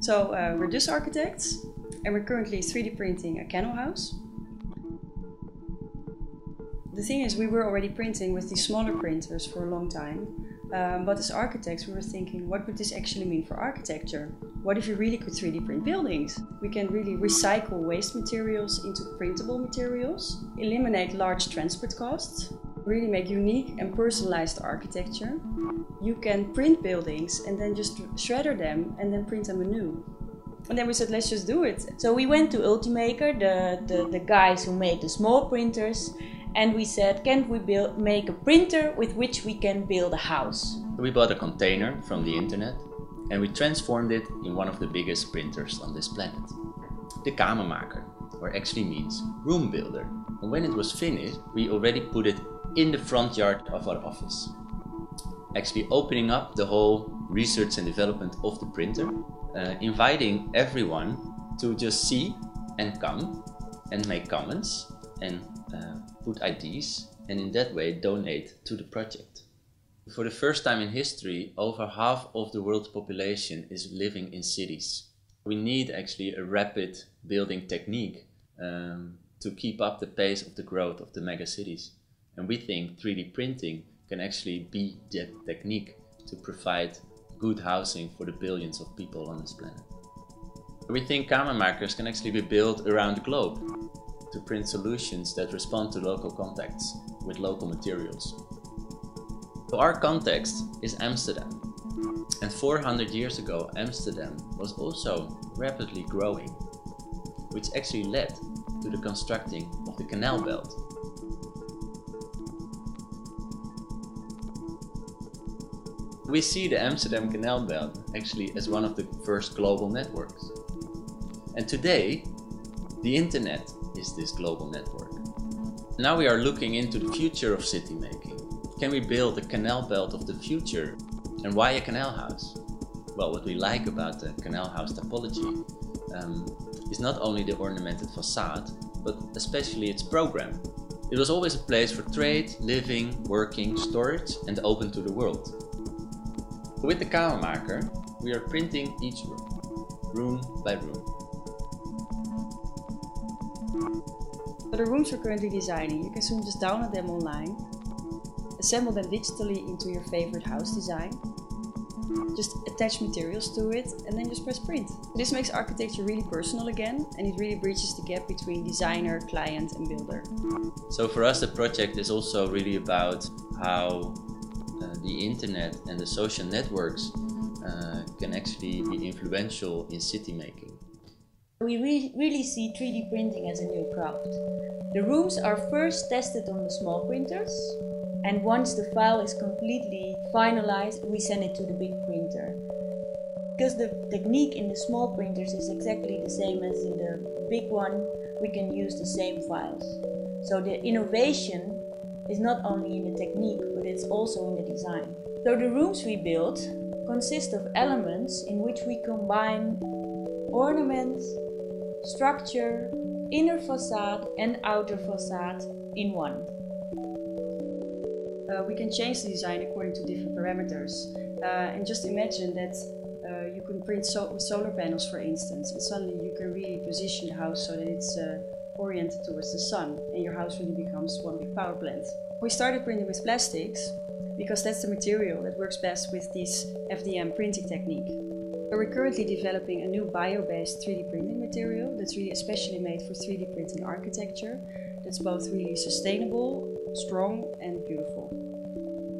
So we're just architects and we're currently 3D printing a canal house. The thing is, we were already printing with these smaller printers for a long time, but as architects we were thinking, what would this actually mean for architecture? What if you really could 3D print buildings? We can really recycle waste materials into printable materials, eliminate large transport costs, really make unique and personalized architecture. You can print buildings and then just shredder them and then print them anew. And then we said, let's just do it. So we went to Ultimaker, the guys who made the small printers, and we said, can't we make a printer with which we can build a house? We bought a container from the internet and we transformed it in one of the biggest printers on this planet. The KamerMaker, or actually means room builder. And when it was finished, we already put it in the front yard of our office. Actually opening up the whole research and development of the printer, inviting everyone to just see and come and make comments and put ideas, and in that way donate to the project. For the first time in history, over half of the world's population is living in cities. We need actually a rapid building technique to keep up the pace of the growth of the megacities. And we think 3D printing can actually be that technique to provide good housing for the billions of people on this planet. We think KamerMakers can actually be built around the globe to print solutions that respond to local contexts with local materials. So our context is Amsterdam. And 400 years ago, Amsterdam was also rapidly growing, which actually led to the constructing of the canal belt. We see the Amsterdam Canal Belt actually as one of the first global networks. And today, the internet is this global network. Now we are looking into the future of city making. Can we build a canal belt of the future? And why a canal house? Well, what we like about the canal house topology is not only the ornamented facade, but especially its program. It was always a place for trade, living, working, storage, and open to the world. With the KamerMaker, we are printing each room by room. So the rooms we're currently designing, you can soon just download them online, assemble them digitally into your favorite house design, just attach materials to it, and then just press print. This makes architecture really personal again, and it really bridges the gap between designer, client, and builder. So for us, the project is also really about how the internet and the social networks can actually be influential in city making. We really see 3D printing as a new craft. The rooms are first tested on the small printers, and once the file is completely finalized, we send it to the big printer. Because the technique in the small printers is exactly the same as in the big one, we can use the same files. So the innovation is not only in the technique, but it's also in the design. So the rooms we build consist of elements in which we combine ornaments, structure, inner facade and outer facade in one. We can change the design according to different parameters. And just imagine that you can print with solar panels, for instance, and suddenly you can really position the house so that it's oriented towards the sun, and your house really becomes one big power plant. We started printing with plastics because that's the material that works best with this FDM printing technique. So we're currently developing a new bio-based 3D printing material that's really especially made for 3D printing architecture, that's both really sustainable, strong and beautiful.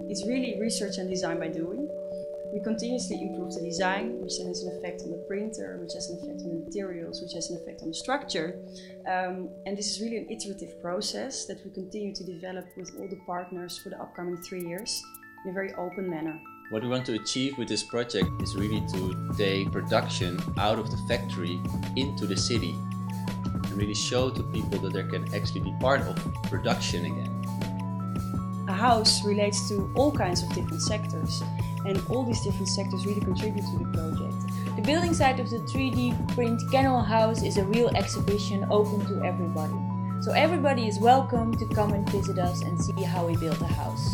It's really research and design by doing. We continuously improve the design, which then has an effect on the printer, which has an effect on the materials, which has an effect on the structure. And this is really an iterative process that we continue to develop with all the partners for the upcoming 3 years in a very open manner. What we want to achieve with this project is really to take production out of the factory into the city and really show to people that they can actually be part of production again. A house relates to all kinds of different sectors, and all these different sectors really contribute to the project. The building site of the 3D+Print+Canal+House is a real exhibition open to everybody. So everybody is welcome to come and visit us and see how we build a house.